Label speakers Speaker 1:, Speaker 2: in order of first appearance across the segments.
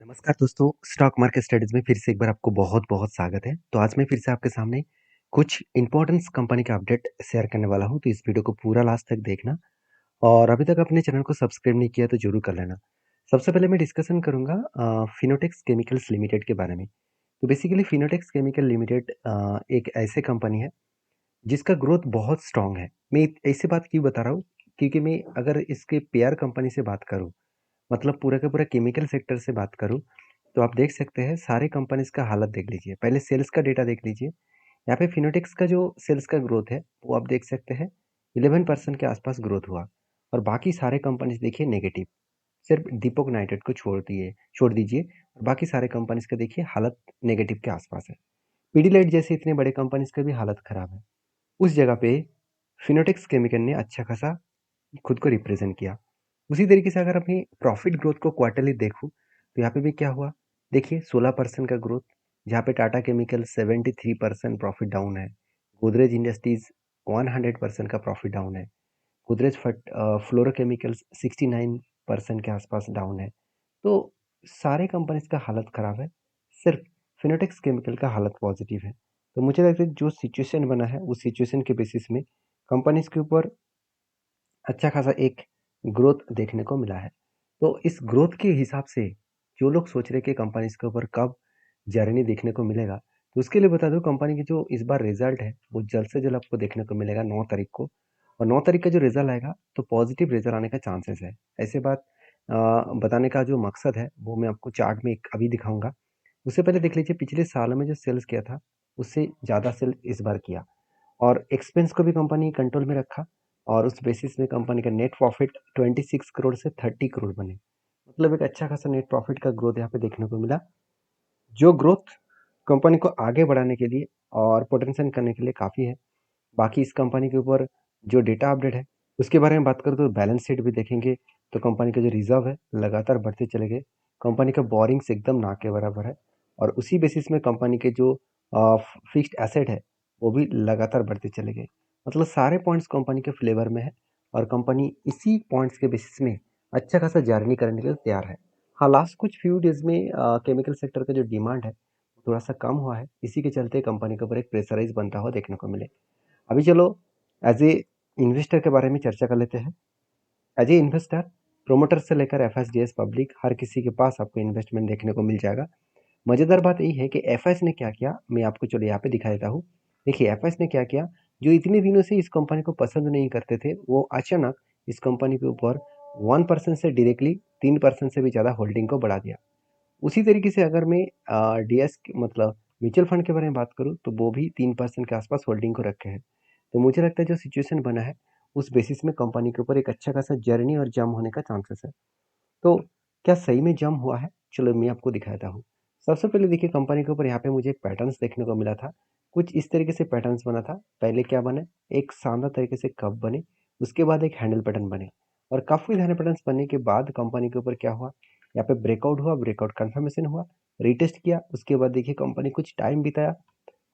Speaker 1: नमस्कार दोस्तों, stock market studies में फिर से एक बार आपको बहुत-बहुत स्वागत है। तो आज मैं फिर से आपके सामने कुछ इम्पोर्टेंस कंपनी का अपडेट शेयर करने वाला हूँ, तो इस वीडियो को पूरा लास्ट तक देखना और अभी तक अपने चैनल को सब्सक्राइब नहीं किया तो ज़रूर कर लेना। सबसे पहले मैं डिस्कशन करूँगा फिनोटेक्स केमिकल्स लिमिटेड के बारे में। तो बेसिकली फिनोटेक्स केमिकल लिमिटेड एक ऐसे कंपनी है जिसका ग्रोथ बहुत स्ट्रॉन्ग है। मैं ऐसी बात क्यों बता रहा हूँ? क्योंकि मैं अगर इसके पेयर कंपनी से बात करूँ मतलब पूरा का पूरा केमिकल सेक्टर से बात करूँ, तो आप देख सकते हैं सारे कंपनीज़ का हालत देख लीजिए। पहले सेल्स का डेटा देख लीजिए। यहाँ पे फिनोटेक्स का जो सेल्स का ग्रोथ है, वो आप देख सकते हैं 11% के आसपास ग्रोथ हुआ और बाकी सारे कंपनीज़ देखिए नेगेटिव। सिर्फ दीपक नाइट्रेट को छोड़ दीजिए और बाकी सारे कंपनीज़ का देखिए हालत नेगेटिव के आसपास है। पिडिलाइट जैसे इतने बड़े कंपनीज़ का भी हालत खराब है। उस जगह पे फिनोटेक्स केमिकल ने अच्छा खासा खुद को रिप्रेजेंट किया। उसी तरीके से अगर अपनी प्रॉफिट ग्रोथ को क्वार्टरली देखूँ, तो यहाँ पे भी क्या हुआ? देखिए 16% का ग्रोथ, जहाँ पे टाटा केमिकल 73% प्रॉफिट डाउन है। गोदरेज इंडस्ट्रीज़ 100% का प्रॉफिट डाउन है। गोदरेज फ्लोरोकेमिकल्स 69% के आसपास डाउन है। तो सारे कंपनीज़ का हालत ख़राब है, सिर्फ फिनोटेक्स केमिकल का हालत पॉजिटिव है। तो मुझे लगता है जो सिचुएशन बना है, उस सिचुएशन के बेसिस में कंपनीज़ के ऊपर अच्छा खासा एक ग्रोथ देखने को मिला है। तो इस ग्रोथ के हिसाब से जो लोग सोच रहे हैं कि कंपनीज़ के ऊपर कब जर्नी देखने को मिलेगा, तो उसके लिए बता दूँ कंपनी की जो इस बार रिज़ल्ट है, वो जल्द से जल्द आपको देखने को मिलेगा 9 तारीख को और 9 तारीख का जो रिज़ल्ट आएगा, तो पॉज़िटिव रिज़ल्ट आने का चांसेस है। ऐसे बात बताने का जो मकसद है, वो मैं आपको चार्ट में एक अभी दिखाऊँगा। उससे पहले देख लीजिए पिछले साल में जो सेल्स किया था, उससे ज़्यादा सेल इस बार किया। और एक्सपेंस को भी कंपनी कंट्रोल में रखा और उस बेसिस में कंपनी का नेट प्रॉफिट 26 करोड़ से 30 करोड़ बने। मतलब एक अच्छा खासा नेट प्रॉफिट का ग्रोथ यहाँ पे देखने को मिला, जो ग्रोथ कंपनी को आगे बढ़ाने के लिए और पोटेंशियल करने के लिए काफ़ी है। बाकी इस कंपनी के ऊपर जो डेटा अपडेट है, उसके बारे में बात करूँ तो बैलेंस शीट भी देखेंगे, तो कंपनी का जो रिज़र्व है, लगातार बढ़ते चले गए। कंपनी का बोरिंग्स एकदम ना के बराबर है और उसी बेसिस में कंपनी के जो फिक्स्ड एसेट है, वो भी लगातार बढ़ते चले गए। मतलब सारे पॉइंट्स कंपनी के फ़ेवर में है और कंपनी इसी पॉइंट्स के बेसिस में अच्छा खासा जर्नी करने के लिए तैयार है। हाँ, लास्ट कुछ फ्यू डेज़ में केमिकल सेक्टर का जो डिमांड है, थोड़ा-सा कम हुआ है। इसी के चलते कंपनी के ऊपर एक प्रेशराइज़ बनता हुआ देखने को मिले। अभी चलो एज ए इन्वेस्टर के बारे में चर्चा कर लेते हैं। एज ए इन्वेस्टर प्रोमोटर से लेकर एफएसडीएस पब्लिक हर किसी के पास आपको इन्वेस्टमेंट देखने को मिल जाएगा। मज़ेदार बात यही है कि एफएस ने क्या किया, मैं आपको चलो यहाँ पे दिखा देता हूँ। देखिए एफएस ने क्या किया, जो इतने दिनों से इस कंपनी को पसंद नहीं करते थे, वो अचानक इस कंपनी के ऊपर 1% से डायरेक्टली 3% से भी ज़्यादा होल्डिंग को बढ़ा दिया। उसी तरीके से अगर मैं डीएस मतलब म्यूचुअल फंड के बारे में बात करूँ, तो वो भी 3% के आसपास होल्डिंग को रखे हैं। तो मुझे लगता है जो सिचुएशन बना है, उस बेसिस में कंपनी के ऊपर एक अच्छा खासा जर्नी और जंप होने का चांसेस है। तो क्या सही में जंप हुआ है? चलो मैं आपको दिखाता हूँ। सबसे पहले देखिए कंपनी के ऊपर यहाँ पे मुझे एक पैटर्न्स देखने को मिला था। कुछ इस तरीके से पैटर्न्स बना था। पहले क्या बने? एक शानदार तरीके से कप बने, उसके बाद एक हैंडल पैटर्न बने और काफ़ी सारे पैटर्न्स बनने के बाद कंपनी के ऊपर क्या हुआ? यहाँ पे ब्रेकआउट हुआ, ब्रेकआउट कन्फर्मेशन हुआ, रीटेस्ट किया, उसके बाद देखिए कंपनी कुछ टाइम बिताया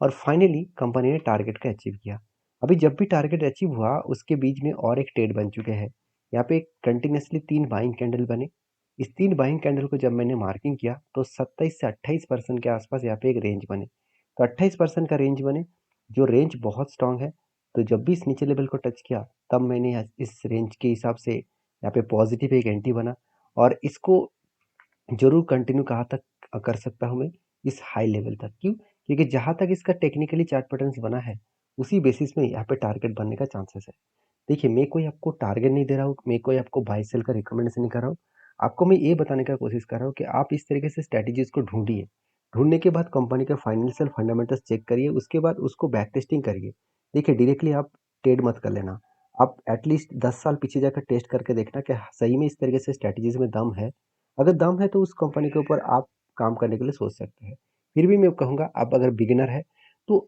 Speaker 1: और फाइनली कंपनी ने टारगेट को अचीव किया। अभी जब भी टारगेट अचीव हुआ, उसके बीच में और एक ट्रेड बन चुके हैं। यहाँ पे कंटिन्यूअसली 3 बाइंग कैंडल बने। इस 3 बाइंग कैंडल को जब मैंने मार्किंग किया, तो 27 से 28% के आसपास यहाँ पे एक रेंज बने। तो 28% का रेंज बने, जो रेंज बहुत स्ट्रॉन्ग है। तो जब भी इस नीचे लेवल को टच किया, तब मैंने इस रेंज के हिसाब से यहाँ पे पॉजिटिव एक एंट्री बना और इसको ज़रूर कंटिन्यू कहाँ तक कर सकता हूँ मैं, इस हाई लेवल तक। क्यों? क्योंकि जहाँ तक इसका टेक्निकली चार्ट पैटर्न्स बना है, उसी बेसिस में यहाँ पे टारगेट बनने का चांसेस है। देखिए, मैं कोई आपको टारगेट नहीं दे रहा हूँ, मैं कोई आपको बाय सेल का रिकमेंडेशन नहीं कर रहा हूँ। आपको मैं ये बताने का कोशिश कर रहा हूँ कि आप इस तरीके से स्ट्रैटेजीज़ को ढूँढिए। ढूँढने के बाद कंपनी के फाइनेंशियल फंडामेंटल्स चेक करिए, उसके बाद उसको बैक टेस्टिंग करिए। देखिए, डायरेक्टली आप ट्रेड मत कर लेना। आप एटलीस्ट 10 साल पीछे जाकर टेस्ट करके देखना कि सही में इस तरीके से स्ट्रैटेजीज़ में दम है। अगर दम है तो उस कंपनी के ऊपर आप काम करने के लिए सोच सकते हैं। फिर भी मैं कहूँगा आप अगर बिगिनर है तो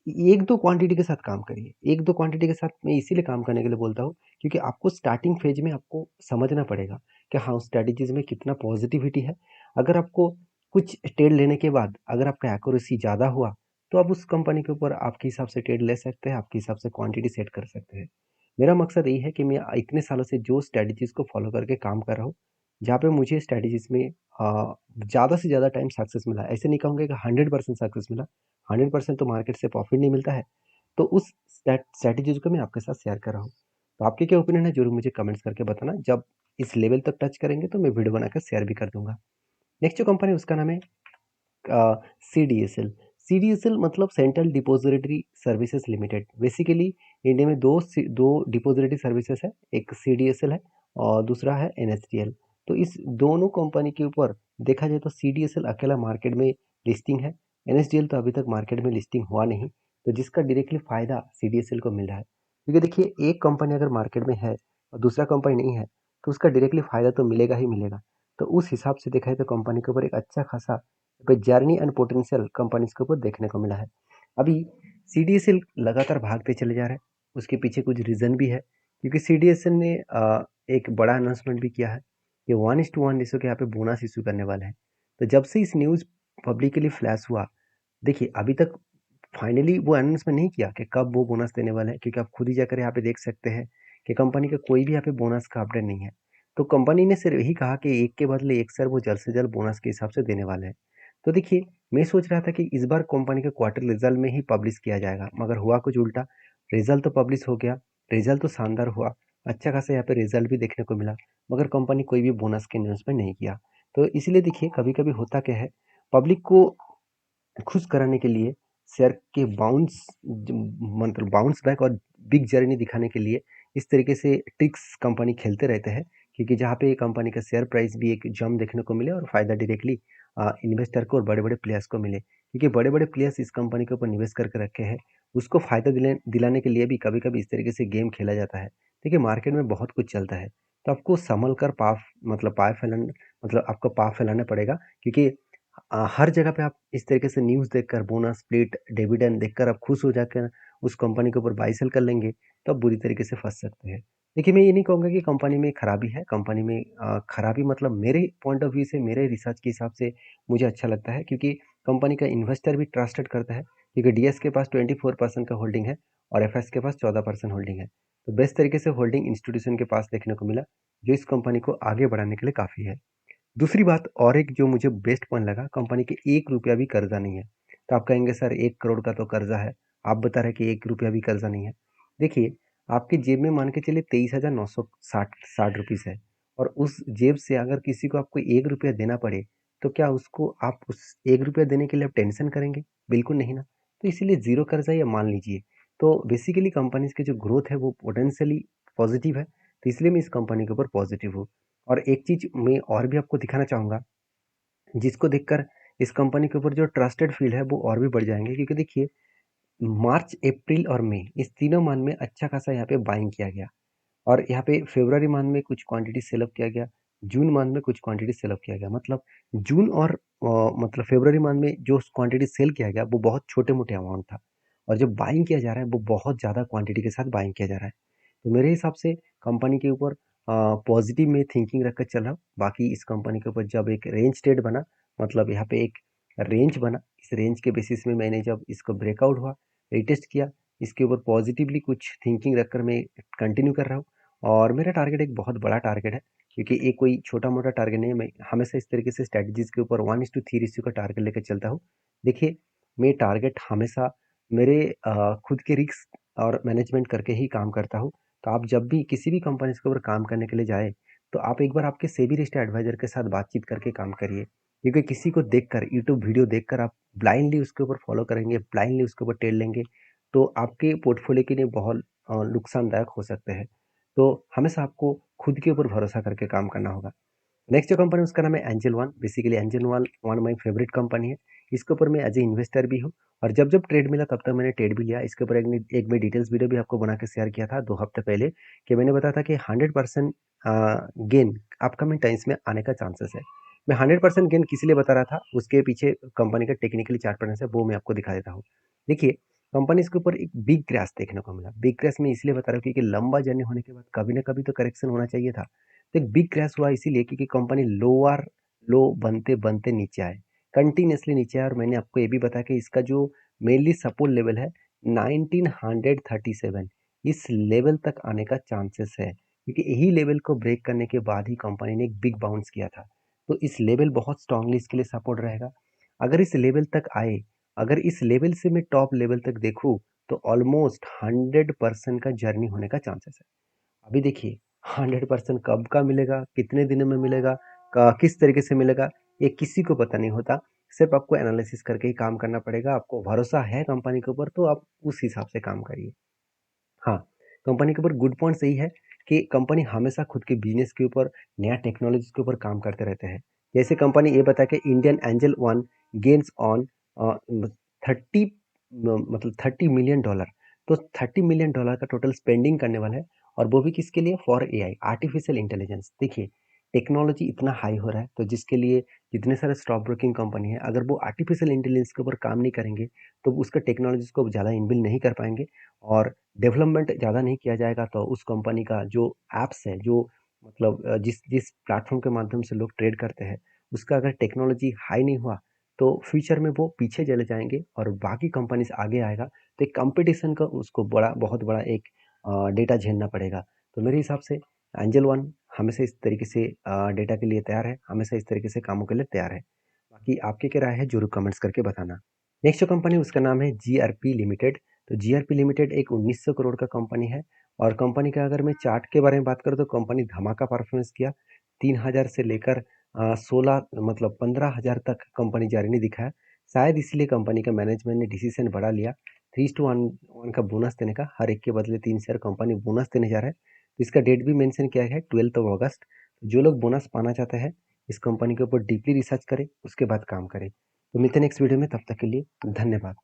Speaker 1: 1-2 क्वांटिटी के साथ काम करिए। 1-2 क्वांटिटी के साथ मैं इसीलिए काम करने के लिए बोलता हूँ क्योंकि आपको स्टार्टिंग फेज में आपको समझना पड़ेगा कि हाँ, उस स्ट्रैटेजीज़ में कितना पॉजिटिविटी है। अगर आपको कुछ ट्रेड लेने के बाद अगर आपका एक्यूरेसी ज़्यादा हुआ, तो आप उस कंपनी के ऊपर आपके हिसाब से ट्रेड ले सकते हैं, आपके हिसाब से क्वांटिटी सेट कर सकते हैं। मेरा मकसद यही है कि मैं इतने सालों से जो स्ट्रैटेजीज़ को फॉलो करके काम कर रहा हूँ, जहाँ पे मुझे स्ट्रैटेजीज़ में ज़्यादा से ज़्यादा टाइम सक्सेस मिला। ऐसे नहीं कहूँगा कि 100% सक्सेस मिला, 100% तो मार्केट से प्रॉफिट नहीं मिलता है। तो उस स्ट्रैटेजीज़ को मैं आपके साथ शेयर कर रहा हूँ। तो आपके क्या ओपिनियन है ज़रूर मुझे कमेंट्स करके बताना। जब इस लेवल तक टच करेंगे तो मैं वीडियो बनाकर शेयर भी कर दूँगा। नेक्स्ट जो कंपनी है उसका नाम है सीडीएसएल। सीडीएसएल मतलब central depository services limited. Basically India में दो डिपॉजिटरी सर्विसेज है, एक सीडीएसएल है और दूसरा है एनएसडीएल। तो इस दोनों कंपनी के ऊपर देखा जाए तो सीडीएसएल अकेला मार्केट में लिस्टिंग है, एनएसडीएल तो अभी तक मार्केट में लिस्टिंग हुआ नहीं, तो जिसका डायरेक्टली फायदा सीडीएसएल को मिल रहा है। क्योंकि देखिए एक कंपनी अगर मार्केट में है और दूसरा कंपनी नहीं है तो उसका डायरेक्टली फायदा तो मिलेगा ही मिलेगा। तो उस हिसाब से देखा जाए तो कंपनी के ऊपर एक अच्छा खासा जर्नी एंड पोटेंशियल कंपनीज के ऊपर देखने को मिला है। अभी सीडीएसएल लगातार भागते चले जा रहे हैं, उसके पीछे कुछ रीजन भी है, क्योंकि सीडीएसएल ने एक बड़ा अनाउंसमेंट भी किया है कि 1:1 रेशो के यहाँ पे बोनस इशू करने वाले हैं। तो जब से इस न्यूज़ पब्लिकली फ्लैश हुआ, देखिए अभी तक फाइनली वो अनाउंसमेंट नहीं किया कि कब वो बोनस देने वाले हैं, क्योंकि आप खुद ही जाकर यहाँ पे देख सकते हैं कि कंपनी का कोई भी यहाँ पे बोनस का अपडेट नहीं है। तो कंपनी ने सिर्फ यही कहा कि एक के बदले एक सर वो जल्द से जल्द बोनस के हिसाब से देने वाले हैं। तो देखिए मैं सोच रहा था कि इस बार कंपनी का क्वार्टर रिजल्ट में ही पब्लिश किया जाएगा, मगर हुआ कुछ उल्टा। रिजल्ट तो पब्लिश हो गया, रिजल्ट तो शानदार हुआ, अच्छा खासा यहाँ पे रिजल्ट भी देखने को मिला, मगर कंपनी कोई भी बोनस के अनाउंसमेंट नहीं किया। तो इसलिए देखिए कभी कभी होता क्या है, पब्लिक को खुश कराने के लिए शेयर के मतलब बाउंस बैक और बिग जर्नी दिखाने के लिए इस तरीके से ट्रिक्स कंपनी खेलते रहते हैं, क्योंकि जहाँ पे कंपनी का शेयर प्राइस भी एक जंप देखने को मिले और फायदा डायरेक्टली इन्वेस्टर को और बड़े बड़े प्लेयर्स को मिले, क्योंकि बड़े बड़े प्लेयर्स इस कंपनी के ऊपर निवेश करके रखे हैं। उसको फायदा दिलाने के लिए भी कभी कभी इस तरीके से गेम खेला जाता है। देखिए मार्केट में बहुत कुछ चलता है, तो आपको संभल कर पाव फैलाना, मतलब आपको पाव फैलाना पड़ेगा, क्योंकि हर जगह पे आप इस तरीके से न्यूज़ देखकर बोनस स्प्लिट डिविडेंड देखकर आप खुश हो जाकर उस कंपनी के ऊपर बाई सेल कर लेंगे, तो आप बुरी तरीके से फंस सकते हैं। देखिए मैं ये नहीं कहूँगा कि कंपनी में खराबी है, कंपनी में खराबी मतलब मेरे पॉइंट ऑफ व्यू से, मेरे रिसर्च के हिसाब से मुझे अच्छा लगता है, क्योंकि कंपनी का इन्वेस्टर भी ट्रस्टेड करता है, क्योंकि डीएस के पास 24% का होल्डिंग है और एफएस के पास 14% होल्डिंग है। तो बेस्ट तरीके से होल्डिंग इंस्टीट्यूशन के पास देखने को मिला, जो इस कंपनी को आगे बढ़ाने के लिए काफ़ी है। दूसरी बात और एक जो मुझे बेस्ट पॉइंट लगा, कंपनी के 1 रुपया भी कर्जा नहीं है। तो आप कहेंगे सर 1 करोड़ का तो कर्जा है, आप बता रहे हैं कि 1 रुपया भी कर्जा नहीं है। देखिए, आपकी जेब में मान के चलिए 23,960 रुपीस है, और उस जेब से अगर किसी को आपको 1 रुपया देना पड़े, तो क्या उसको आप उस 1 रुपया देने के लिए आप टेंशन करेंगे? बिल्कुल नहीं ना। तो इसीलिए ज़ीरो कर्जा या मान लीजिए। तो बेसिकली कंपनीज़ की जो ग्रोथ है वो पोटेंशियली पॉजिटिव है, तो इसलिए मैं इस कंपनी के ऊपर पॉजिटिव हूँ। और एक चीज़ मैं और भी आपको दिखाना चाहूँगा, जिसको देखकर इस कंपनी के ऊपर जो ट्रस्टेड फील है वो और भी बढ़ जाएँगे, क्योंकि देखिए मार्च, अप्रैल और मई इस तीनों मंथ में अच्छा खासा यहाँ पे बाइंग किया गया, और यहाँ पे फरवरी मंथ में कुछ क्वांटिटी सेल ऑफ किया गया, जून मंथ में कुछ क्वांटिटी सेल ऑफ किया गया। मतलब जून और मतलब फरवरी मंथ में जो क्वांटिटी सेल किया गया वो बहुत छोटे-मोटे अमाउंट था, और जो बाइंग किया जा रहा है वो बहुत ज़्यादा क्वांटिटी के साथ बाइंग किया जा रहा है। तो मेरे हिसाब से कंपनी के ऊपर पॉजिटिव में थिंकिंग रखकर चल रहा हूँ। बाकी इस कंपनी के ऊपर जब एक रेंज ट्रेड बना, मतलब यहाँ पे एक रेंज बना, इस रेंज के बेसिस में मैंने जब इसको ब्रेकआउट हुआ, रीटेस्ट किया, इसके ऊपर पॉजिटिवली कुछ थिंकिंग रखकर मैं कंटिन्यू कर रहा हूँ। और मेरा टारगेट एक बहुत बड़ा टारगेट है, क्योंकि ये कोई छोटा-मोटा टारगेट नहीं है। मैं हमेशा इस तरीके से स्ट्रैटेजीज़ के ऊपर 1:3 रेशियो का टारगेट लेकर चलता हूँ। देखिए, मैं टारगेट हमेशा मेरे खुद के रिस्क और मैनेजमेंट करके ही काम करता हूँ। तो आप जब भी किसी भी कंपनी के ऊपर काम करने के लिए जाएँ, तो आप एक बार आपके सेबी रजिस्टर्ड एडवाइज़र के साथ बातचीत करके काम करिए। क्योंकि किसी को देखकर, यूट्यूब वीडियो देखकर आप ब्लाइंडली उसके ऊपर फॉलो करेंगे, ब्लाइंडली उसके ऊपर टेल लेंगे, तो आपके पोर्टफोलियो के लिए बहुत नुकसानदायक हो सकते हैं। तो हमेशा आपको खुद के ऊपर भरोसा करके काम करना होगा। नेक्स्ट जो कंपनी उसका नाम है angel one. Basically angel one one my favourite company है। इसके ऊपर मैं एज ए इन्वेस्टर भी हूँ, और जब जब ट्रेड मिला तब तक मैंने ट्रेड भी लिया। इसके ऊपर एक मैं डिटेल्स वीडियो भी आपको बना के शेयर किया था 2 हफ्ते पहले, कि मैंने बताया था कि 100% गेन अपकमिंग टाइम्स में आने का चांसेस है। मैं 100% गेन किस लिए बता रहा था, उसके पीछे कंपनी का टेक्निकली चार्ट पैटर्न है, वो मैं आपको दिखा देता हूँ। देखिए कंपनी के ऊपर एक बिग क्रैश देखने को मिला। बिग क्रैश में इसलिए बता रहा हूँ क्योंकि लंबा जर्नी होने के बाद कभी ना कभी तो करेक्शन होना चाहिए था। तो एक बिग क्रैश हुआ इसीलिए क्योंकि कंपनी लोअर लो बनते बनते नीचे आए, कंटिन्यूसली नीचे आए, और मैंने आपको ये भी बताया कि इसका जो मेनली सपोर्ट लेवल है 1937, इस लेवल तक आने का चांसेस है, क्योंकि यही लेवल को ब्रेक करने के बाद ही कंपनी ने एक बिग बाउंस किया था। तो इस लेवल बहुत स्ट्रांगली इसके लिए सपोर्ट रहेगा। अगर इस लेवल तक आए, अगर इस लेवल से मैं टॉप लेवल तक देखूँ तो ऑलमोस्ट 100% का जर्नी होने का चांसेस है। अभी देखिए 100% कब का मिलेगा, कितने दिनों में मिलेगा, किस तरीके से मिलेगा, ये किसी को पता नहीं होता। सिर्फ आपको एनालिसिस करके ही काम करना पड़ेगा। आपको भरोसा है कंपनी के ऊपर तो आप उस हिसाब से काम करिए। हाँ, कंपनी के ऊपर गुड पॉइंट्स यही है कि कंपनी हमेशा खुद के बिजनेस के ऊपर, नया टेक्नोलॉजी के ऊपर काम करते रहते हैं। जैसे कंपनी ये बता कि Indian angel one gains on 30 मतलब $30 मिलियन, तो $30 मिलियन का टोटल स्पेंडिंग करने वाला है। और वो भी किसके लिए? For AI, artificial intelligence. देखिए टेक्नोलॉजी इतना हाई हो रहा है, तो जिसके लिए जितने सारे स्टॉक ब्रोकिंग कंपनी है, अगर वो आर्टिफिशियल इंटेलिजेंस के ऊपर काम नहीं करेंगे तो उसका टेक्नोलॉजीज को ज़्यादा इनबिल्ड नहीं कर पाएंगे और डेवलपमेंट ज़्यादा नहीं किया जाएगा तो उस कंपनी का जो ऐप्स है, जो मतलब जिस जिस प्लेटफॉर्म के माध्यम से लोग ट्रेड करते हैं, उसका अगर टेक्नोलॉजी हाई नहीं हुआ तो फ्यूचर में वो पीछे चले जाएंगे और बाकी कंपनीज आगे आएगा, तो एक कंपटीशन का उसको बहुत बड़ा एक डेटा झेलना पड़ेगा। तो मेरे हिसाब से एंजल वन हमेशा इस तरीके से डेटा के लिए तैयार है, हमेशा इस तरीके से कामों के लिए तैयार है। बाकी आपकी क्या राय है जरूर कमेंट्स करके बताना। नेक्स्ट जो कंपनी उसका नाम है जीआरपी लिमिटेड। तो जीआरपी लिमिटेड एक 1900 करोड़ का कंपनी है और कंपनी का अगर मैं चार्ट के बारे में बात करूँ तो कंपनी धमाका परफॉर्मेंस किया। 3000 से लेकर 16 मतलब 15,000 तक कंपनी जर्नी दिखाया। शायद इसलिए कंपनी का मैनेजमेंट ने डिसीजन बड़ा लिया 3:1 का बोनस देने का। हर एक के बदले 3 शेयर कंपनी बोनस देने जा रहा है। तो इसका डेट भी मेंशन किया है 12 अगस्त। जो लोग बोनस पाना चाहते हैं इस कंपनी के ऊपर डीपली रिसर्च करें, उसके बाद काम करें। तो मिलते हैं नेक्स्ट वीडियो में, तब तक के लिए धन्यवाद।